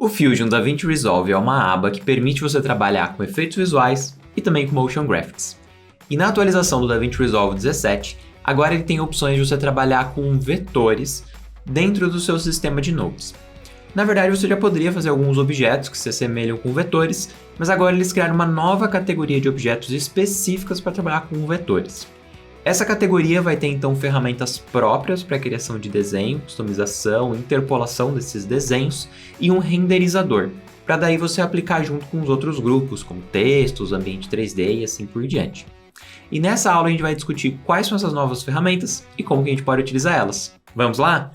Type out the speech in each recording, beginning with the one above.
O Fusion DaVinci Resolve é uma aba que permite você trabalhar com efeitos visuais e também com motion graphics. E na atualização do DaVinci Resolve 17, agora ele tem opções de você trabalhar com vetores dentro do seu sistema de nodes. Na verdade, você já poderia fazer alguns objetos que se assemelham com vetores, mas agora eles criaram uma nova categoria de objetos específicas para trabalhar com vetores. Essa categoria vai ter então ferramentas próprias para a criação de desenho, customização, interpolação desses desenhos e um renderizador, para daí você aplicar junto com os outros grupos, como textos, ambiente 3D e assim por diante. E nessa aula a gente vai discutir quais são essas novas ferramentas e como que a gente pode utilizar elas. Vamos lá?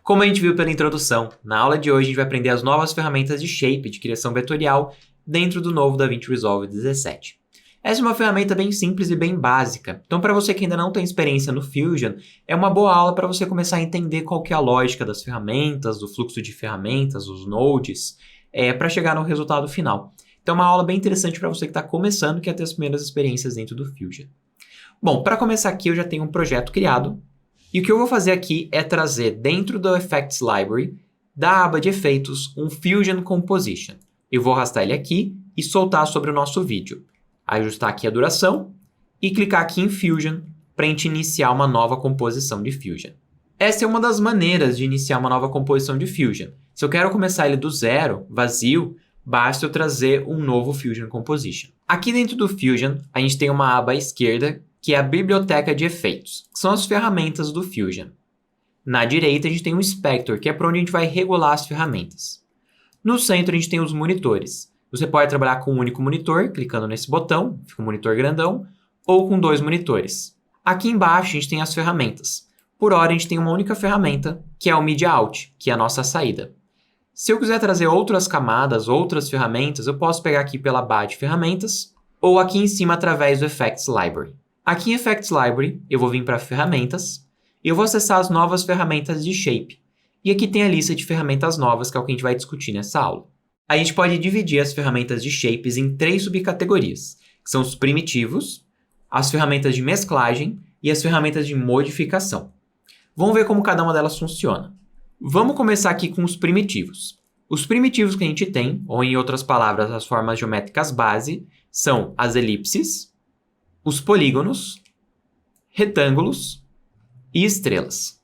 Como a gente viu pela introdução, na aula de hoje a gente vai aprender as novas ferramentas de shape de criação vetorial dentro do novo DaVinci Resolve 17. Essa é uma ferramenta bem simples e bem básica, então para você que ainda não tem experiência no Fusion, é uma boa aula para você começar a entender qual que é a lógica das ferramentas, do fluxo de ferramentas, os nodes, para chegar no resultado final. Então é uma aula bem interessante para você que está começando, que quer ter as primeiras experiências dentro do Fusion. Bom, para começar aqui eu já tenho um projeto criado, e o que eu vou fazer aqui é trazer dentro do Effects Library, da aba de efeitos, um Fusion Composition. Eu vou arrastar ele aqui e soltar sobre o nosso vídeo. Ajustar aqui a duração e clicar aqui em Fusion para a gente iniciar uma nova composição de Fusion. Essa é uma das maneiras de iniciar uma nova composição de Fusion. Se eu quero começar ele do zero, vazio, basta eu trazer um novo Fusion Composition. Aqui dentro do Fusion, a gente tem uma aba à esquerda, que é a biblioteca de efeitos, que são as ferramentas do Fusion. Na direita, a gente tem um Inspector, que é para onde a gente vai regular as ferramentas. No centro, a gente tem os monitores. Você pode trabalhar com um único monitor, clicando nesse botão, fica um monitor grandão, ou com 2 monitores. Aqui embaixo, a gente tem as ferramentas. Por hora, a gente tem uma única ferramenta, que é o Media Out, que é a nossa saída. Se eu quiser trazer outras camadas, outras ferramentas, eu posso pegar aqui pela barra de ferramentas, ou aqui em cima através do Effects Library. Aqui em Effects Library, eu vou vir para ferramentas, e eu vou acessar as novas ferramentas de Shape. E aqui tem a lista de ferramentas novas, que é o que a gente vai discutir nessa aula. A gente pode dividir as ferramentas de Shapes em 3 subcategorias, que são os primitivos, as ferramentas de mesclagem e as ferramentas de modificação. Vamos ver como cada uma delas funciona. Vamos começar aqui com os primitivos. Os primitivos que a gente tem, ou em outras palavras, as formas geométricas base, são as elipses, os polígonos, retângulos e estrelas.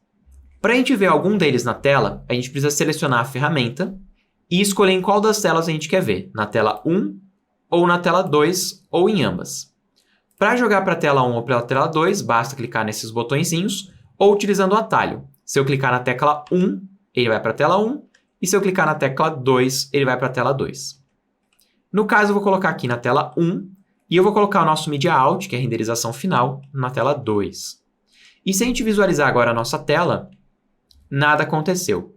Para a gente ver algum deles na tela, a gente precisa selecionar a ferramenta e escolher em qual das telas a gente quer ver, na tela 1 ou na tela 2 ou em ambas. Para jogar para a tela 1 ou para a tela 2, basta clicar nesses botõezinhos ou utilizando o atalho. Se eu clicar na tecla 1, ele vai para a tela 1, e se eu clicar na tecla 2, ele vai para a tela 2. No caso, eu vou colocar aqui na tela 1, e eu vou colocar o nosso Media Out, que é a renderização final, na tela 2. E se a gente visualizar agora a nossa tela, nada aconteceu.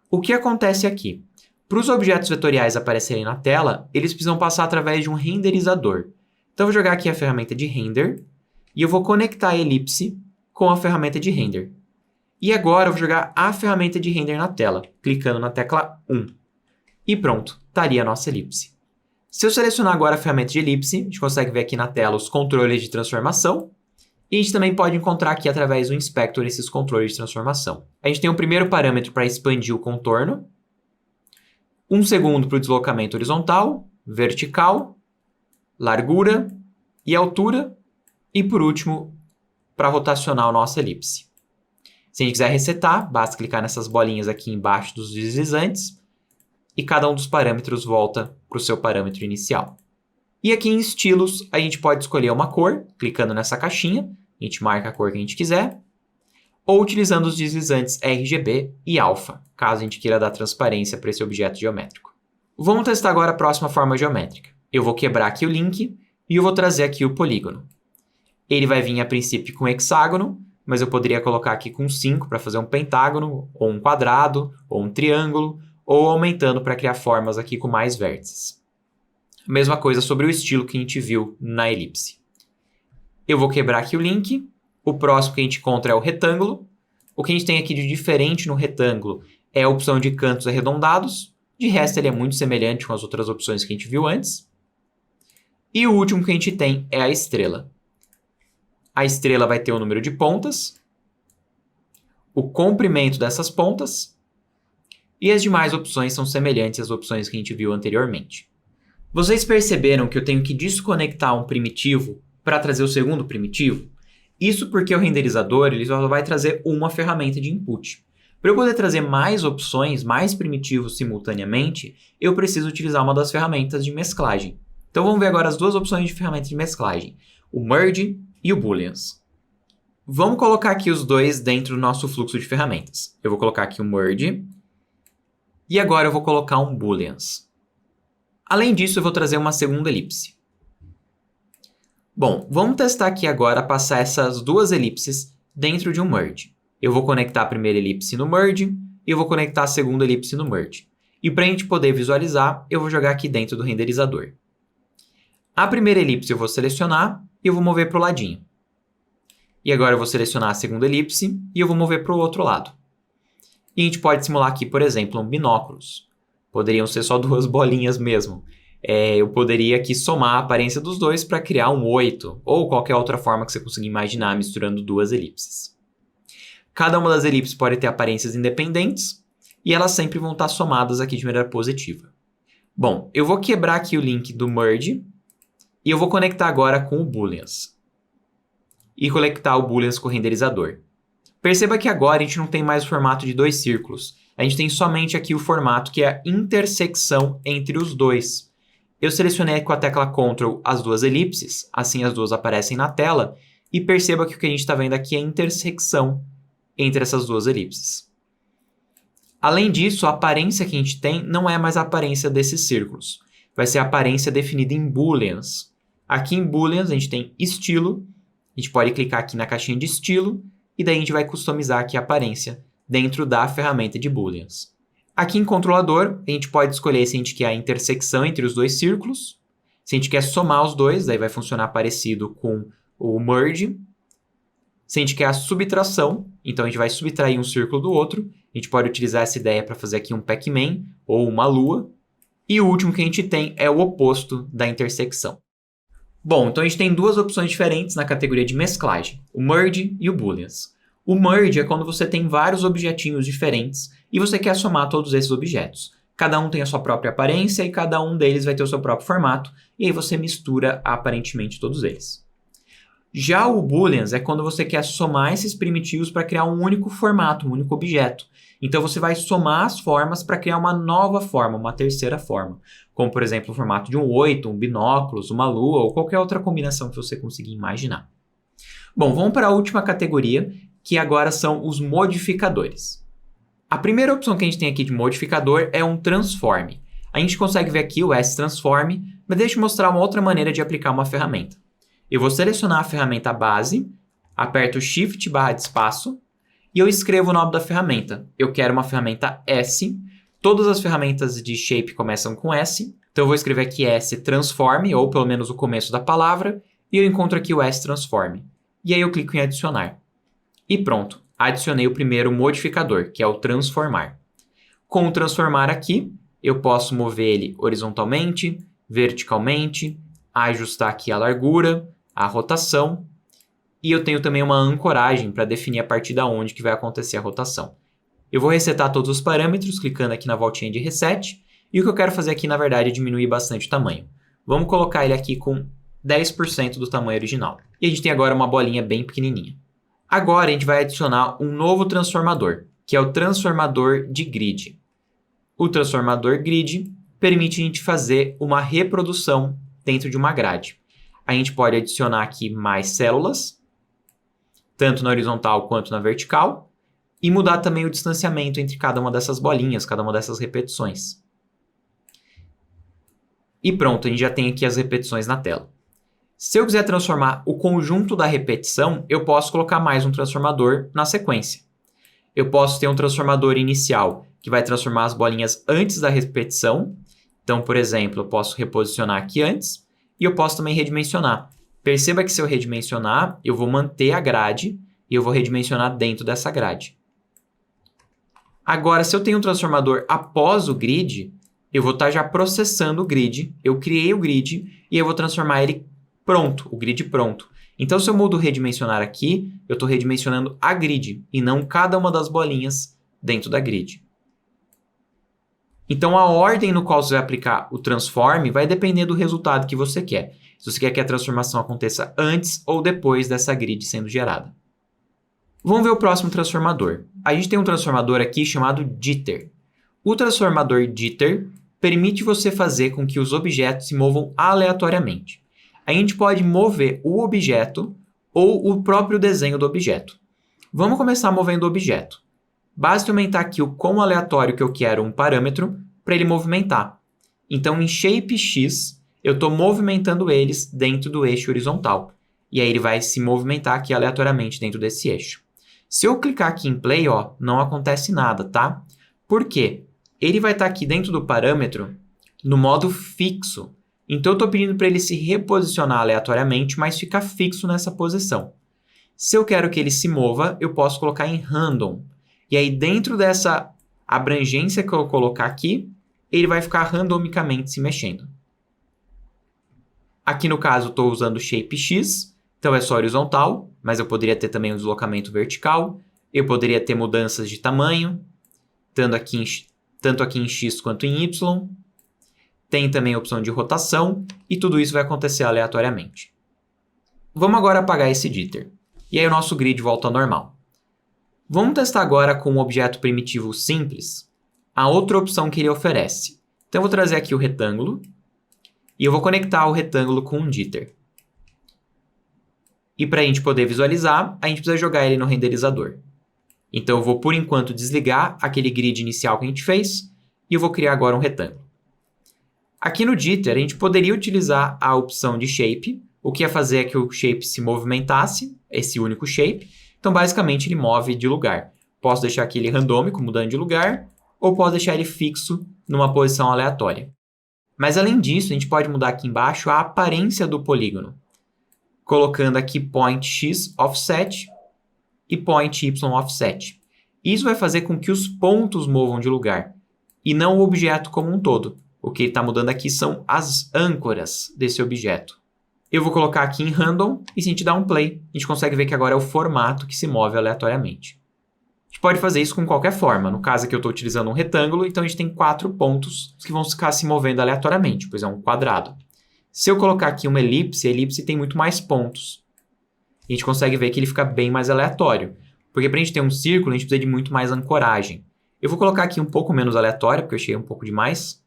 O que acontece aqui? Para os objetos vetoriais aparecerem na tela, eles precisam passar através de um renderizador. Então, eu vou jogar aqui a ferramenta de Render, e eu vou conectar a elipse com a ferramenta de Render. E agora, eu vou jogar a ferramenta de Render na tela, clicando na tecla 1. E pronto, estaria a nossa elipse. Se eu selecionar agora a ferramenta de elipse, a gente consegue ver aqui na tela os controles de transformação, e a gente também pode encontrar aqui através do Inspector esses controles de transformação. A gente tem um primeiro parâmetro para expandir o contorno, um segundo para o deslocamento horizontal, vertical, largura e altura, e por último, para rotacionar a nossa elipse. Se a gente quiser resetar, basta clicar nessas bolinhas aqui embaixo dos deslizantes, e cada um dos parâmetros volta para o seu parâmetro inicial. E aqui em estilos, a gente pode escolher uma cor, clicando nessa caixinha, a gente marca a cor que a gente quiser, ou utilizando os deslizantes RGB e alfa, caso a gente queira dar transparência para esse objeto geométrico. Vamos testar agora a próxima forma geométrica. Eu vou quebrar aqui o link e eu vou trazer aqui o polígono. Ele vai vir a princípio com hexágono, mas eu poderia colocar aqui com 5 para fazer um pentágono, ou um quadrado, ou um triângulo, ou aumentando para criar formas aqui com mais vértices. Mesma coisa sobre o estilo que a gente viu na elipse. Eu vou quebrar aqui o link. O próximo que a gente encontra é o retângulo. O que a gente tem aqui de diferente no retângulo é a opção de cantos arredondados. De resto, ele é muito semelhante com as outras opções que a gente viu antes. E o último que a gente tem é a estrela. A estrela vai ter o número de pontas. o comprimento dessas pontas, e as demais opções são semelhantes às opções que a gente viu anteriormente. Vocês perceberam que eu tenho que desconectar um primitivo para trazer o segundo primitivo? Isso porque o renderizador ele só vai trazer uma ferramenta de input. Para eu poder trazer mais opções, mais primitivos simultaneamente, eu preciso utilizar uma das ferramentas de mesclagem. Então vamos ver agora as duas opções de ferramenta de mesclagem, o merge e o booleans. Vamos colocar aqui os dois dentro do nosso fluxo de ferramentas. Eu vou colocar aqui o merge e agora eu vou colocar um booleans. Além disso, eu vou trazer uma segunda elipse. Bom, vamos testar aqui agora passar essas duas elipses dentro de um merge. Eu vou conectar a primeira elipse no merge e eu vou conectar a segunda elipse no merge. E para a gente poder visualizar, eu vou jogar aqui dentro do renderizador. A primeira elipse eu vou selecionar e eu vou mover para o ladinho. E agora eu vou selecionar a segunda elipse e eu vou mover para o outro lado. E a gente pode simular aqui, por exemplo, um binóculos. Poderiam ser só duas bolinhas mesmo. Eu poderia aqui somar a aparência dos dois para criar um 8, ou qualquer outra forma que você consiga imaginar misturando duas elipses. Cada uma das elipses pode ter aparências independentes, e elas sempre vão estar somadas aqui de maneira positiva. Bom, eu vou quebrar aqui o link do merge, e eu vou conectar agora com o booleans. E conectar o booleans com o renderizador. Perceba que agora a gente não tem mais o formato de dois círculos. A gente tem somente aqui o formato que é a intersecção entre os dois. Eu selecionei com a tecla Ctrl as duas elipses, assim as duas aparecem na tela, e perceba que o que a gente está vendo aqui é a intersecção entre essas duas elipses. Além disso, a aparência que a gente tem não é mais a aparência desses círculos. Vai ser a aparência definida em booleans. Aqui em booleans a gente tem estilo, a gente pode clicar aqui na caixinha de estilo, e daí a gente vai customizar aqui a aparência dentro da ferramenta de booleans. Aqui em controlador, a gente pode escolher se a gente quer a intersecção entre os dois círculos, se a gente quer somar os dois, daí vai funcionar parecido com o merge. Se a gente quer a subtração, então a gente vai subtrair um círculo do outro, a gente pode utilizar essa ideia para fazer aqui um Pac-Man ou uma lua. E o último que a gente tem é o oposto da intersecção. Bom, então a gente tem duas opções diferentes na categoria de mesclagem, o merge e o booleans. O merge é quando você tem vários objetinhos diferentes e você quer somar todos esses objetos. Cada um tem a sua própria aparência e cada um deles vai ter o seu próprio formato, e aí você mistura aparentemente todos eles. Já o booleans é quando você quer somar esses primitivos para criar um único formato, um único objeto. Então você vai somar as formas para criar uma nova forma, uma terceira forma. Como, por exemplo, o formato de um 8, um binóculos, uma lua ou qualquer outra combinação que você conseguir imaginar. Bom, vamos para a última categoria, que agora são os modificadores. A primeira opção que a gente tem aqui de modificador é um transform. A gente consegue ver aqui o S-Transform, mas deixa eu mostrar uma outra maneira de aplicar uma ferramenta. Eu vou selecionar a ferramenta base, aperto Shift barra de espaço e eu escrevo o nome da ferramenta. Eu quero uma ferramenta S. Todas as ferramentas de Shape começam com S, então eu vou escrever aqui S-Transform, ou pelo menos o começo da palavra, e eu encontro aqui o S-Transform. E aí eu clico em adicionar. E pronto, adicionei o primeiro modificador, que é o transformar. Com o transformar aqui, eu posso mover ele horizontalmente, verticalmente, ajustar aqui a largura, a rotação, e eu tenho também uma ancoragem para definir a partir de onde que vai acontecer a rotação. Eu vou resetar todos os parâmetros, clicando aqui na voltinha de reset, e o que eu quero fazer aqui, na verdade, é diminuir bastante o tamanho. Vamos colocar ele aqui com 10% do tamanho original. E a gente tem agora uma bolinha bem pequenininha. Agora a gente vai adicionar um novo transformador, que é o transformador de grid. O transformador grid permite a gente fazer uma reprodução dentro de uma grade. A gente pode adicionar aqui mais células, tanto na horizontal quanto na vertical, e mudar também o distanciamento entre cada uma dessas bolinhas, cada uma dessas repetições. E pronto, a gente já tem aqui as repetições na tela. Se eu quiser transformar o conjunto da repetição, eu posso colocar mais um transformador na sequência. Eu posso ter um transformador inicial, que vai transformar as bolinhas antes da repetição. Então, por exemplo, eu posso reposicionar aqui antes, e eu posso também redimensionar. Perceba que se eu redimensionar, eu vou manter a grade, e eu vou redimensionar dentro dessa grade. Agora, se eu tenho um transformador após o grid, eu vou estar já processando o grid. Eu criei o grid, e eu vou transformar ele pronto, o grid pronto. Então, se eu mudo redimensionar aqui, eu estou redimensionando a grid e não cada uma das bolinhas dentro da grid. Então, a ordem no qual você vai aplicar o transform vai depender do resultado que você quer. Se você quer que a transformação aconteça antes ou depois dessa grid sendo gerada. Vamos ver o próximo transformador. A gente tem um transformador aqui chamado jitter. O transformador jitter permite você fazer com que os objetos se movam aleatoriamente. A gente pode mover o objeto ou o próprio desenho do objeto. Vamos começar movendo o objeto. Basta aumentar aqui o quão aleatório que eu quero um parâmetro para ele movimentar. Então, em shape X, eu estou movimentando eles dentro do eixo horizontal. E aí ele vai se movimentar aqui aleatoriamente dentro desse eixo. Se eu clicar aqui em play, ó, não acontece nada, tá? Por quê? Ele vai estar aqui dentro do parâmetro no modo fixo. Então, eu estou pedindo para ele se reposicionar aleatoriamente, mas ficar fixo nessa posição. Se eu quero que ele se mova, eu posso colocar em random. E aí, dentro dessa abrangência que eu colocar aqui, ele vai ficar randomicamente se mexendo. Aqui no caso, eu estou usando Shape X, então é só horizontal, mas eu poderia ter também um deslocamento vertical. Eu poderia ter mudanças de tamanho, tanto aqui em X quanto em Y. Tem também a opção de rotação, e tudo isso vai acontecer aleatoriamente. Vamos agora apagar esse jitter. E aí o nosso grid volta ao normal. Vamos testar agora com um objeto primitivo simples a outra opção que ele oferece. Então eu vou trazer aqui o retângulo e eu vou conectar o retângulo com um jitter. E para a gente poder visualizar, a gente precisa jogar ele no renderizador. Então eu vou por enquanto desligar aquele grid inicial que a gente fez e eu vou criar agora um retângulo. Aqui no jitter a gente poderia utilizar a opção de shape, o que ia fazer é que o shape se movimentasse, esse único shape. Então, basicamente, ele move de lugar. Posso deixar aqui ele randômico, mudando de lugar, ou posso deixar ele fixo numa posição aleatória. Mas, além disso, a gente pode mudar aqui embaixo a aparência do polígono, colocando aqui point X offset e point Y offset. Isso vai fazer com que os pontos movam de lugar, e não o objeto como um todo. O que ele está mudando aqui são as âncoras desse objeto. Eu vou colocar aqui em random e se a gente dar um play, a gente consegue ver que agora é o formato que se move aleatoriamente. A gente pode fazer isso com qualquer forma. No caso aqui eu estou utilizando um retângulo, então a gente tem 4 pontos que vão ficar se movendo aleatoriamente, pois é um quadrado. Se eu colocar aqui uma elipse, a elipse tem muito mais pontos. A gente consegue ver que ele fica bem mais aleatório. Porque para a gente ter um círculo, a gente precisa de muito mais ancoragem. Eu vou colocar aqui um pouco menos aleatório, porque eu achei um pouco demais.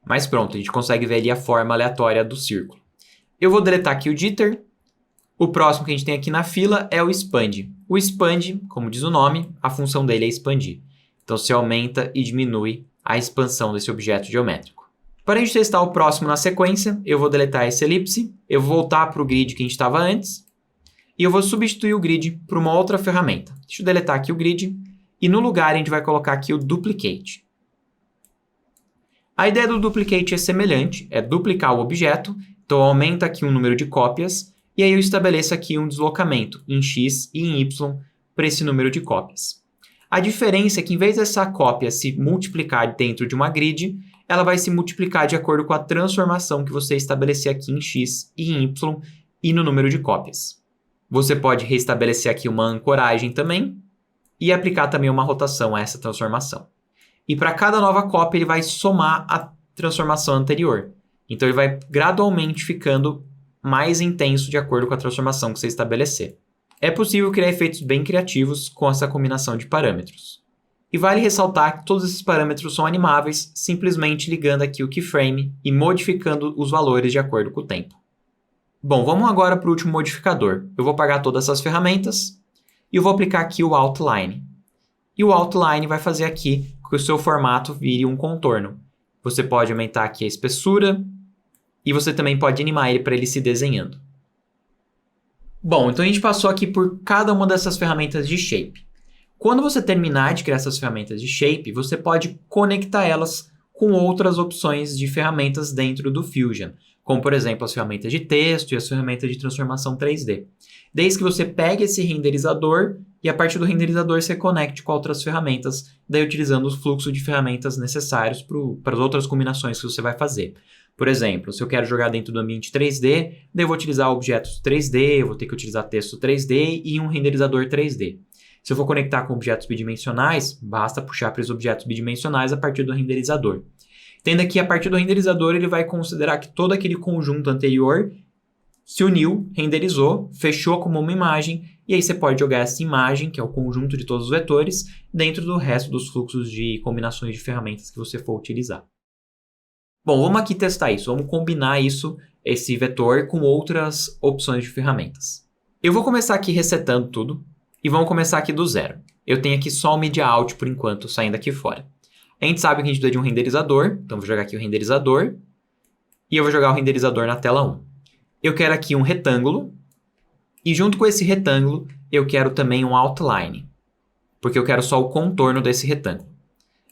Mas pronto, a gente consegue ver ali a forma aleatória do círculo. Eu vou deletar aqui o jitter. O próximo que a gente tem aqui na fila é o expand. O expand, como diz o nome, a função dele é expandir. Então, se aumenta e diminui a expansão desse objeto geométrico. Para a gente testar o próximo na sequência, eu vou deletar essa elipse, eu vou voltar para o grid que a gente estava antes, e eu vou substituir o grid por uma outra ferramenta. Deixa eu deletar aqui o grid, e no lugar a gente vai colocar aqui o duplicate. A ideia do duplicate é semelhante, é duplicar o objeto, então eu aumento aqui um número de cópias, e aí eu estabeleço aqui um deslocamento em X e em Y para esse número de cópias. A diferença é que em vez dessa cópia se multiplicar dentro de uma grid, ela vai se multiplicar de acordo com a transformação que você estabelecer aqui em X e em Y e no número de cópias. Você pode restabelecer aqui uma ancoragem também e aplicar também uma rotação a essa transformação. E para cada nova cópia, ele vai somar a transformação anterior. Então, ele vai gradualmente ficando mais intenso de acordo com a transformação que você estabelecer. É possível criar efeitos bem criativos com essa combinação de parâmetros. E vale ressaltar que todos esses parâmetros são animáveis, simplesmente ligando aqui o keyframe e modificando os valores de acordo com o tempo. Bom, vamos agora para o último modificador. Eu vou apagar todas essas ferramentas e eu vou aplicar aqui o Outline. E o Outline vai fazer aqui que o seu formato vire um contorno. Você pode aumentar aqui a espessura e você também pode animar ele para ele se desenhando. Bom, então a gente passou aqui por cada uma dessas ferramentas de Shape. Quando você terminar de criar essas ferramentas de Shape, você pode conectar elas com outras opções de ferramentas dentro do Fusion, como por exemplo as ferramentas de texto e as ferramentas de transformação 3D. Desde que você pegue esse renderizador e a partir do renderizador você conecte com outras ferramentas, daí utilizando o fluxo de ferramentas necessários para as outras combinações que você vai fazer. Por exemplo, se eu quero jogar dentro do ambiente 3D, daí eu vou utilizar objetos 3D, eu vou ter que utilizar texto 3D e um renderizador 3D. Se eu for conectar com objetos bidimensionais, basta puxar para os objetos bidimensionais a partir do renderizador. Tendo aqui, a partir do renderizador, ele vai considerar que todo aquele conjunto anterior se uniu, renderizou, fechou como uma imagem, e aí você pode jogar essa imagem, que é o conjunto de todos os vetores, dentro do resto dos fluxos de combinações de ferramentas que você for utilizar. Bom, vamos aqui testar isso, vamos combinar isso, esse vetor, com outras opções de ferramentas. Eu vou começar aqui resetando tudo, e vamos começar aqui do zero. Eu tenho aqui só o Media Out, por enquanto, saindo aqui fora. A gente sabe que a gente precisa de um renderizador, então vou jogar aqui o renderizador, e eu vou jogar o renderizador na tela 1. Eu quero aqui um retângulo, e junto com esse retângulo, eu quero também um outline, porque eu quero só o contorno desse retângulo.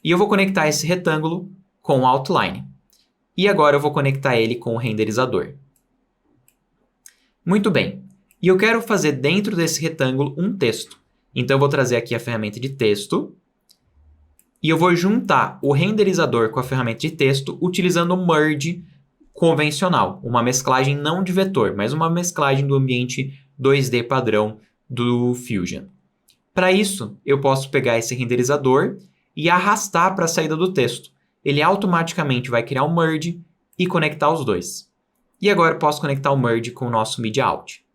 E eu vou conectar esse retângulo com o outline. E agora eu vou conectar ele com o renderizador. Muito bem. E eu quero fazer dentro desse retângulo um texto. Então eu vou trazer aqui a ferramenta de texto, e eu vou juntar o renderizador com a ferramenta de texto utilizando o merge convencional, uma mesclagem não de vetor, mas uma mesclagem do ambiente 2D padrão do Fusion. Para isso, eu posso pegar esse renderizador e arrastar para a saída do texto. Ele automaticamente vai criar um merge e conectar os dois. E agora eu posso conectar o merge com o nosso Media Out.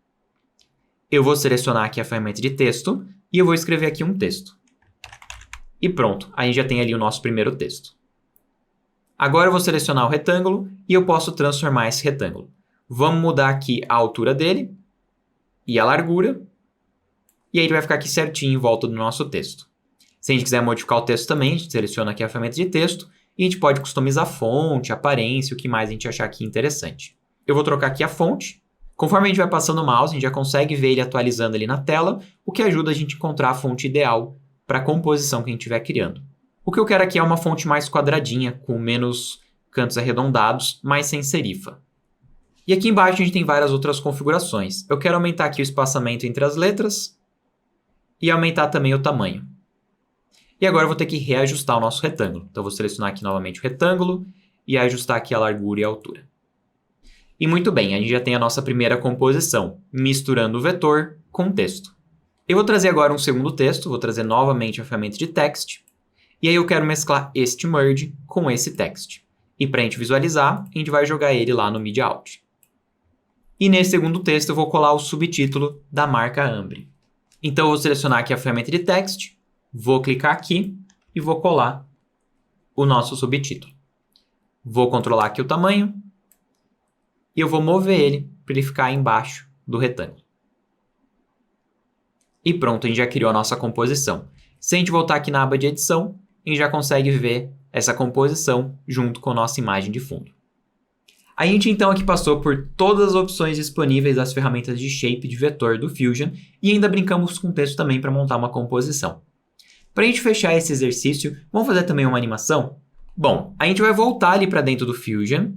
Eu vou selecionar aqui a ferramenta de texto e eu vou escrever aqui um texto. E pronto, a gente já tem ali o nosso primeiro texto. Agora eu vou selecionar o retângulo e eu posso transformar esse retângulo. Vamos mudar aqui a altura dele e a largura. E aí ele vai ficar aqui certinho em volta do nosso texto. Se a gente quiser modificar o texto também, a gente seleciona aqui a ferramenta de texto e a gente pode customizar a fonte, a aparência, o que mais a gente achar aqui interessante. Eu vou trocar aqui a fonte. Conforme a gente vai passando o mouse, a gente já consegue ver ele atualizando ali na tela, o que ajuda a gente a encontrar a fonte ideal para a composição que a gente estiver criando. O que eu quero aqui é uma fonte mais quadradinha, com menos cantos arredondados, mas sem serifa. E aqui embaixo a gente tem várias outras configurações. Eu quero aumentar aqui o espaçamento entre as letras e aumentar também o tamanho. E agora eu vou ter que reajustar o nosso retângulo. Então eu vou selecionar aqui novamente o retângulo e ajustar aqui a largura e a altura. E muito bem, a gente já tem a nossa primeira composição, misturando o vetor com o texto. Eu vou trazer agora um segundo texto, vou trazer novamente a ferramenta de text, e aí eu quero mesclar este merge com esse text. E para a gente visualizar, a gente vai jogar ele lá no Media Out. E nesse segundo texto eu vou colar o subtítulo da marca Ambre. Então eu vou selecionar aqui a ferramenta de text, vou clicar aqui e vou colar o nosso subtítulo. Vou controlar aqui o tamanho e eu vou mover ele para ele ficar embaixo do retângulo. E pronto, a gente já criou a nossa composição. Se a gente voltar aqui na aba de edição, a gente já consegue ver essa composição junto com a nossa imagem de fundo. A gente então aqui passou por todas as opções disponíveis das ferramentas de shape de vetor do Fusion e ainda brincamos com o texto também para montar uma composição. Para a gente fechar esse exercício, vamos fazer também uma animação? Bom, a gente vai voltar ali para dentro do Fusion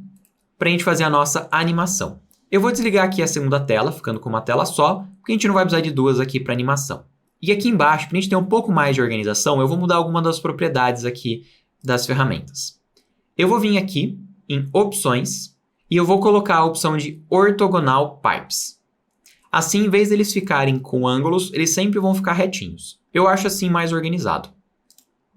para a gente fazer a nossa animação. Eu vou desligar aqui a segunda tela, ficando com uma tela só, porque a gente não vai precisar de duas aqui para animação. E aqui embaixo, para a gente ter um pouco mais de organização, eu vou mudar alguma das propriedades aqui das ferramentas. Eu vou vir aqui em Opções e eu vou colocar a opção de Orthogonal Pipes. Assim, em vez deles ficarem com ângulos, eles sempre vão ficar retinhos. Eu acho assim mais organizado.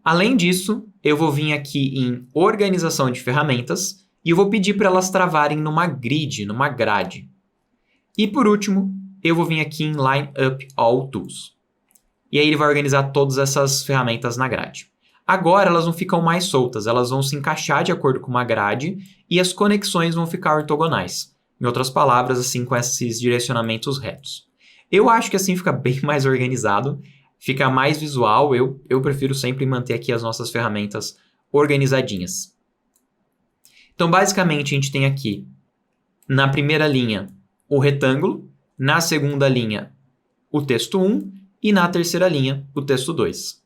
Além disso, eu vou vir aqui em Organização de Ferramentas e eu vou pedir para elas travarem numa grid, numa grade. E por último, eu vou vir aqui em Line Up All Tools. E aí ele vai organizar todas essas ferramentas na grade. Agora elas não ficam mais soltas, elas vão se encaixar de acordo com uma grade e as conexões vão ficar ortogonais. Em outras palavras, assim, com esses direcionamentos retos. Eu acho que assim fica bem mais organizado, fica mais visual, eu prefiro sempre manter aqui as nossas ferramentas organizadinhas. Então, basicamente, a gente tem aqui, na primeira linha, o retângulo, na segunda linha, o texto 1 e na terceira linha, o texto 2.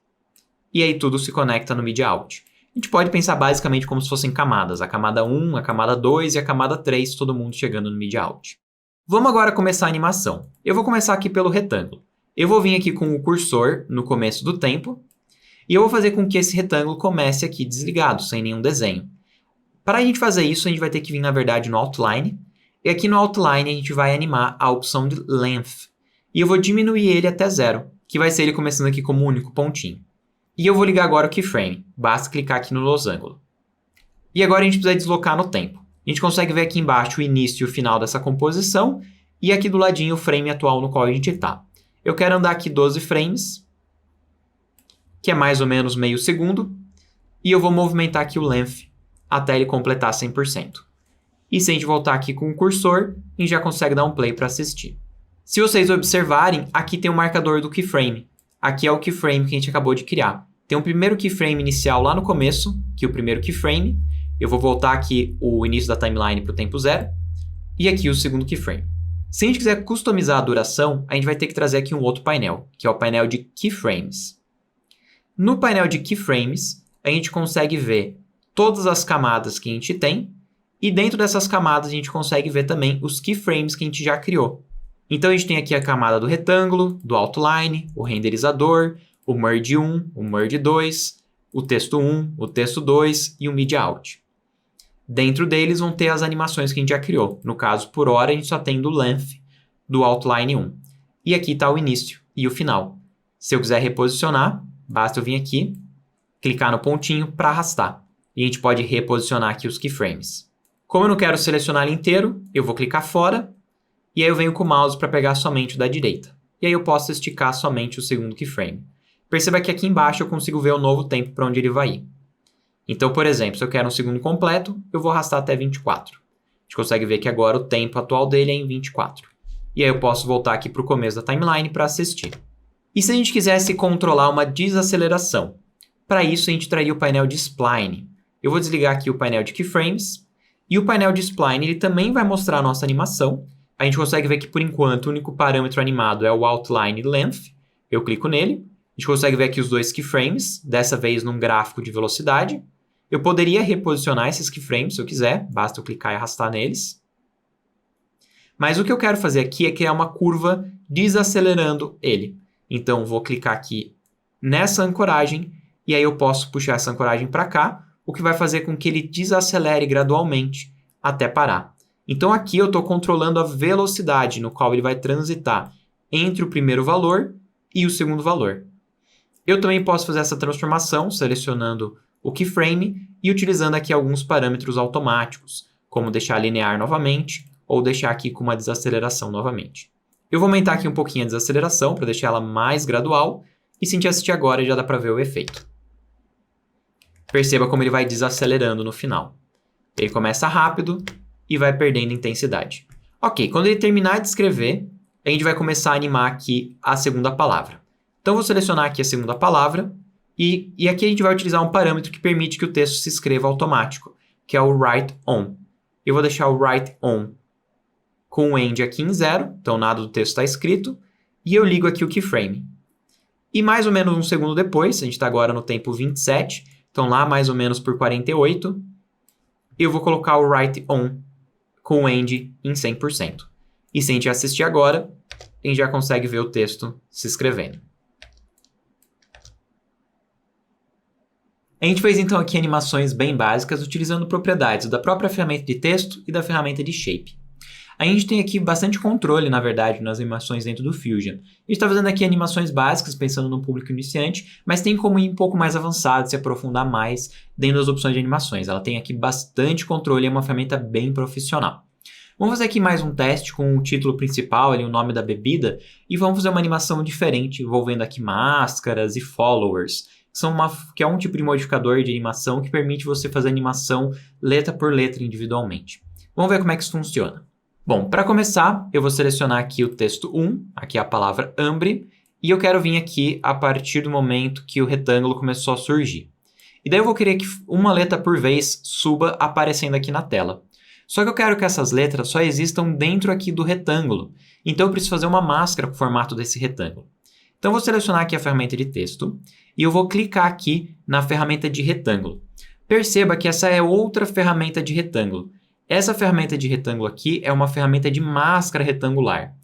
E aí tudo se conecta no Media Out. A gente pode pensar basicamente como se fossem camadas, a camada 1, a camada 2 e a camada 3, todo mundo chegando no Media Out. Vamos agora começar a animação. Eu vou começar aqui pelo retângulo. Eu vou vir aqui com o cursor no começo do tempo e eu vou fazer com que esse retângulo comece aqui desligado, sem nenhum desenho. Para a gente fazer isso, a gente vai ter que vir, na verdade, no Outline. E aqui no Outline, a gente vai animar a opção de Length. E eu vou diminuir ele até 0, que vai ser ele começando aqui como um único pontinho. E eu vou ligar agora o Keyframe. Basta clicar aqui no losango. E agora a gente precisa deslocar no tempo. A gente consegue ver aqui embaixo o início e o final dessa composição. E aqui do ladinho o frame atual no qual a gente está. Eu quero andar aqui 12 frames, que é mais ou menos meio segundo. E eu vou movimentar aqui o Length até ele completar 100%. E se a gente voltar aqui com o cursor, a gente já consegue dar um play para assistir. Se vocês observarem, aqui tem o marcador do keyframe. Aqui é o keyframe que a gente acabou de criar. Tem um primeiro keyframe inicial lá no começo, que é o primeiro keyframe. Eu vou voltar aqui o início da timeline para o tempo 0. E aqui o segundo keyframe. Se a gente quiser customizar a duração, a gente vai ter que trazer aqui um outro painel, que é o painel de Keyframes. No painel de Keyframes, a gente consegue ver todas as camadas que a gente tem, e dentro dessas camadas a gente consegue ver também os keyframes que a gente já criou. Então a gente tem aqui a camada do retângulo, do outline, o renderizador, o merge 1, o merge 2, o texto 1, o texto 2 e o media out. Dentro deles vão ter as animações que a gente já criou. No caso, por hora, a gente só tem do length do outline 1. E aqui está o início e o final. Se eu quiser reposicionar, basta eu vir aqui, clicar no pontinho para arrastar. E a gente pode reposicionar aqui os keyframes. Como eu não quero selecionar ele inteiro, eu vou clicar fora. E aí eu venho com o mouse para pegar somente o da direita. E aí eu posso esticar somente o segundo keyframe. Perceba que aqui embaixo eu consigo ver o novo tempo para onde ele vai ir. Então, por exemplo, se eu quero um segundo completo, eu vou arrastar até 24. A gente consegue ver que agora o tempo atual dele é em 24. E aí eu posso voltar aqui para o começo da timeline para assistir. E se a gente quisesse controlar uma desaceleração? Para isso, a gente traria o painel de Spline. Eu vou desligar aqui o painel de Keyframes. E o painel de Spline ele também vai mostrar a nossa animação. A gente consegue ver que, por enquanto, o único parâmetro animado é o Outline Length. Eu clico nele. A gente consegue ver aqui os dois keyframes, dessa vez num gráfico de velocidade. Eu poderia reposicionar esses keyframes se eu quiser, basta eu clicar e arrastar neles. Mas o que eu quero fazer aqui é criar uma curva desacelerando ele. Então, vou clicar aqui nessa ancoragem e aí eu posso puxar essa ancoragem para cá, o que vai fazer com que ele desacelere gradualmente até parar. Então, aqui eu estou controlando a velocidade no qual ele vai transitar entre o primeiro valor e o segundo valor. Eu também posso fazer essa transformação selecionando o keyframe e utilizando aqui alguns parâmetros automáticos, como deixar linear novamente ou deixar aqui com uma desaceleração novamente. Eu vou aumentar aqui um pouquinho a desaceleração para deixar ela mais gradual e se a gente assistir agora já dá para ver o efeito. Perceba como ele vai desacelerando no final. Ele começa rápido e vai perdendo intensidade. Ok, quando ele terminar de escrever, a gente vai começar a animar aqui a segunda palavra. Então, vou selecionar aqui a segunda palavra e aqui a gente vai utilizar um parâmetro que permite que o texto se escreva automático, que é o write on. Eu vou deixar o write on com o end aqui em 0, então nada do texto está escrito, e eu ligo aqui o keyframe. E mais ou menos um segundo depois, a gente está agora no tempo 27, então lá mais ou menos por 48, eu vou colocar o write on com o end em 100%. E se a gente assistir agora, a gente já consegue ver o texto se escrevendo. A gente fez então aqui animações bem básicas utilizando propriedades da própria ferramenta de texto e da ferramenta de shape. A gente tem aqui bastante controle, na verdade, nas animações dentro do Fusion. A gente está fazendo aqui animações básicas, pensando no público iniciante, mas tem como ir um pouco mais avançado, se aprofundar mais dentro das opções de animações. Ela tem aqui bastante controle e é uma ferramenta bem profissional. Vamos fazer aqui mais um teste com o título principal, ali, o nome da bebida, e vamos fazer uma animação diferente, envolvendo aqui máscaras e followers. Que é um tipo de modificador de animação que permite você fazer animação letra por letra individualmente. Vamos ver como é que isso funciona. Bom, para começar, eu vou selecionar aqui o texto 1, aqui é a palavra hambre, e eu quero vir aqui a partir do momento que o retângulo começou a surgir. E daí eu vou querer que uma letra por vez suba aparecendo aqui na tela. Só que eu quero que essas letras só existam dentro aqui do retângulo. Então eu preciso fazer uma máscara com o formato desse retângulo. Então eu vou selecionar aqui a ferramenta de texto e eu vou clicar aqui na ferramenta de retângulo. Perceba que essa é outra ferramenta de retângulo. Essa ferramenta de retângulo aqui é uma ferramenta de máscara retangular.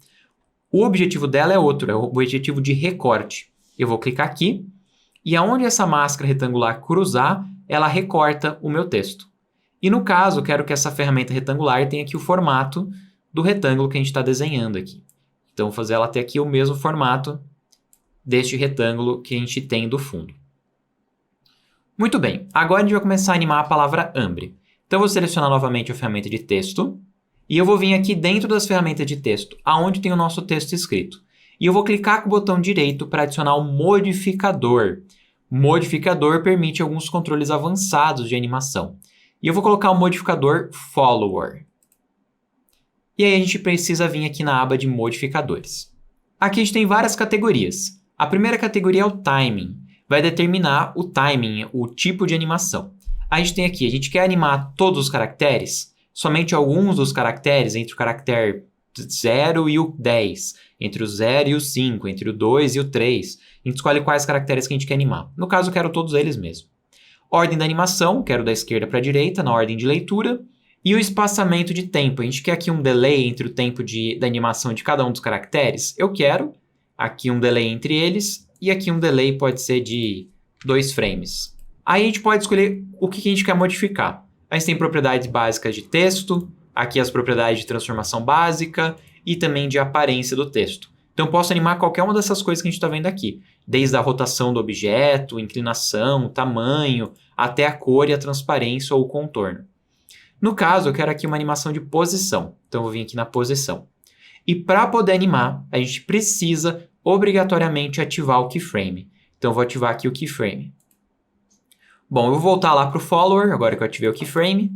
O objetivo dela é outro, é o objetivo de recorte. Eu vou clicar aqui e aonde essa máscara retangular cruzar, ela recorta o meu texto. E no caso, eu quero que essa ferramenta retangular tenha aqui o formato do retângulo que a gente está desenhando aqui. Então, vou fazer ela ter aqui o mesmo formato deste retângulo que a gente tem do fundo. Muito bem, agora a gente vai começar a animar a palavra Ambre. Então, eu vou selecionar novamente a ferramenta de texto e eu vou vir aqui dentro das ferramentas de texto, aonde tem o nosso texto escrito. E eu vou clicar com o botão direito para adicionar um modificador. O modificador permite alguns controles avançados de animação. E eu vou colocar o modificador Follower. E aí a gente precisa vir aqui na aba de modificadores. Aqui a gente tem várias categorias. A primeira categoria é o Timing. Vai determinar o timing, o tipo de animação. A gente tem aqui, a gente quer animar todos os caracteres, somente alguns dos caracteres, entre o caractere 0 e o 10, entre o 0 e o 5, entre o 2 e o 3. A gente escolhe quais caracteres que a gente quer animar. No caso, eu quero todos eles mesmo. Ordem da animação, quero da esquerda para a direita, na ordem de leitura. E o espaçamento de tempo, a gente quer aqui um delay entre o tempo da animação de cada um dos caracteres. Eu quero aqui um delay entre eles, e aqui um delay pode ser de 2 frames. Aí a gente pode escolher o que a gente quer modificar. A gente tem propriedades básicas de texto, aqui as propriedades de transformação básica e também de aparência do texto. Então, eu posso animar qualquer uma dessas coisas que a gente está vendo aqui, desde a rotação do objeto, inclinação, tamanho, até a cor e a transparência ou o contorno. No caso, eu quero aqui uma animação de posição. Então, eu vou vir aqui na posição. E para poder animar, a gente precisa obrigatoriamente ativar o keyframe. Então, eu vou ativar aqui o keyframe. Bom, eu vou voltar lá para o follower, agora que eu ativei o keyframe.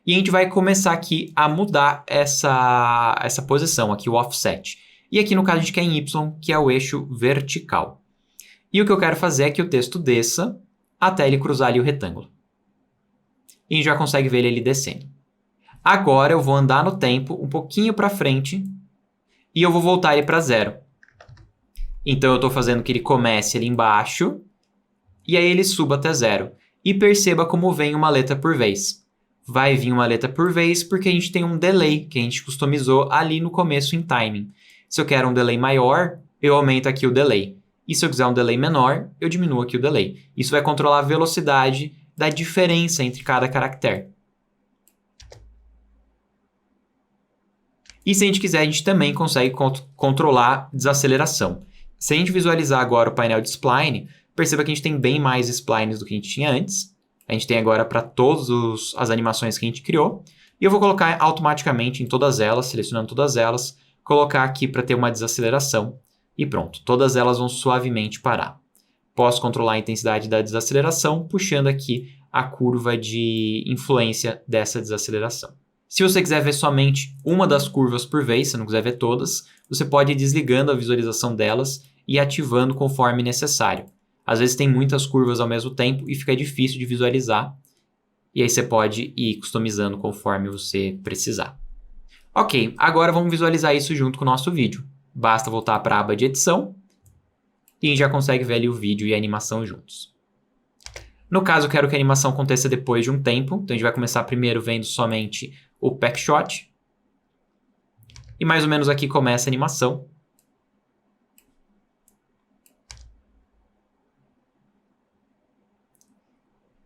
E a gente vai começar aqui a mudar essa posição, aqui o offset. E aqui no caso a gente quer em Y, que é o eixo vertical. E o que eu quero fazer é que o texto desça até ele cruzar ali o retângulo. E a gente já consegue ver ele descendo. Agora eu vou andar no tempo um pouquinho para frente e eu vou voltar ele para 0. Então eu estou fazendo que ele comece ali embaixo e aí ele suba até 0. E perceba como vem uma letra por vez. Vai vir uma letra por vez porque a gente tem um delay que a gente customizou ali no começo em timing. Se eu quero um delay maior, eu aumento aqui o delay. E se eu quiser um delay menor, eu diminuo aqui o delay. Isso vai controlar a velocidade da diferença entre cada caractere. E se a gente quiser, a gente também consegue controlar desaceleração. Se a gente visualizar agora o painel de spline, perceba que a gente tem bem mais splines do que a gente tinha antes. A gente tem agora para todas as animações que a gente criou. E eu vou colocar automaticamente em todas elas, selecionando todas elas, colocar aqui para ter uma desaceleração. E pronto, todas elas vão suavemente parar. Posso controlar a intensidade da desaceleração, puxando aqui a curva de influência dessa desaceleração. Se você quiser ver somente uma das curvas por vez, se não quiser ver todas, você pode ir desligando a visualização delas e ativando conforme necessário. Às vezes tem muitas curvas ao mesmo tempo e fica difícil de visualizar. E aí você pode ir customizando conforme você precisar. Ok, agora vamos visualizar isso junto com o nosso vídeo. Basta voltar para a aba de edição e a gente já consegue ver ali o vídeo e a animação juntos. No caso, eu quero que a animação aconteça depois de um tempo. Então a gente vai começar primeiro vendo somente o pack shot. E mais ou menos aqui começa a animação.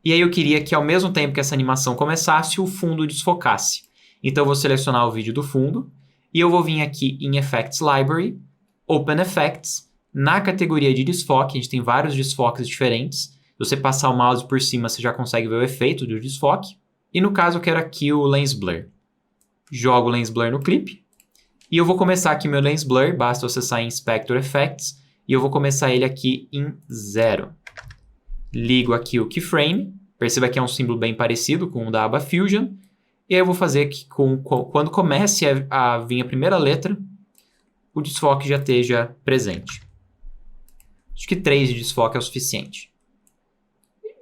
E aí eu queria que ao mesmo tempo que essa animação começasse, o fundo desfocasse. Então eu vou selecionar o vídeo do fundo e eu vou vir aqui em Effects Library, Open Effects, na categoria de desfoque, a gente tem vários desfoques diferentes. Se você passar o mouse por cima, você já consegue ver o efeito do desfoque. E no caso eu quero aqui o Lens Blur. Jogo o Lens Blur no clipe. E eu vou começar aqui meu Lens Blur, basta acessar em Inspector Effects. E eu vou começar ele aqui em 0. Ligo aqui o Keyframe. Perceba que é um símbolo bem parecido com o da aba Fusion. E aí eu vou fazer que quando comece a vir a primeira letra, o desfoque já esteja presente. Acho que 3 de desfoque é o suficiente.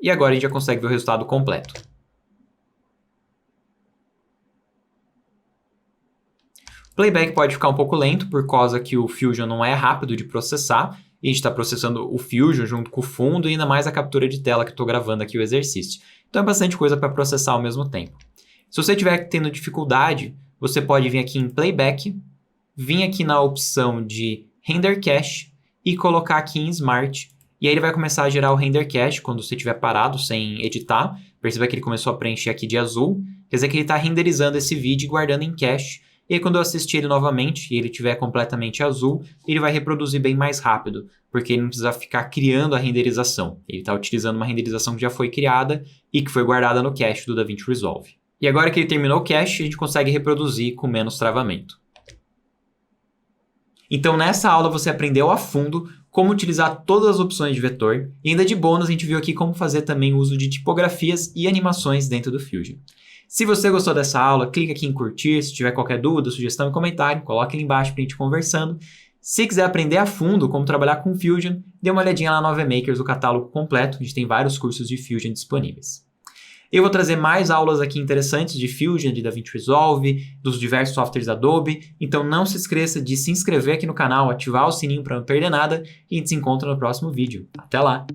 E agora a gente já consegue ver o resultado completo. O playback pode ficar um pouco lento por causa que o Fusion não é rápido de processar. E a gente está processando o Fusion junto com o fundo e ainda mais a captura de tela que eu estou gravando aqui o exercício. Então é bastante coisa para processar ao mesmo tempo. Se você estiver tendo dificuldade, você pode vir aqui em Playback, vir aqui na opção de Render Cache e colocar aqui em Smart. e aí ele vai começar a gerar o render cache quando você estiver parado sem editar. Perceba que ele começou a preencher aqui de azul, quer dizer que ele está renderizando esse vídeo e guardando em cache. E aí quando eu assistir ele novamente e ele estiver completamente azul, ele vai reproduzir bem mais rápido, porque ele não precisa ficar criando a renderização. Ele está utilizando uma renderização que já foi criada e que foi guardada no cache do DaVinci Resolve. E agora que ele terminou o cache, a gente consegue reproduzir com menos travamento. Então nessa aula você aprendeu a fundo como utilizar todas as opções de vetor, e ainda de bônus a gente viu aqui como fazer também o uso de tipografias e animações dentro do Fusion. Se você gostou dessa aula, clica aqui em curtir. Se tiver qualquer dúvida, sugestão e comentário, coloque ali embaixo para a gente conversando. Se quiser aprender a fundo como trabalhar com Fusion, dê uma olhadinha lá no AV Makers, o catálogo completo. A gente tem vários cursos de Fusion disponíveis. Eu vou trazer mais aulas aqui interessantes de Fusion, de DaVinci Resolve, dos diversos softwares da Adobe. Então não se esqueça de se inscrever aqui no canal, ativar o sininho para não perder nada e a gente se encontra no próximo vídeo. Até lá!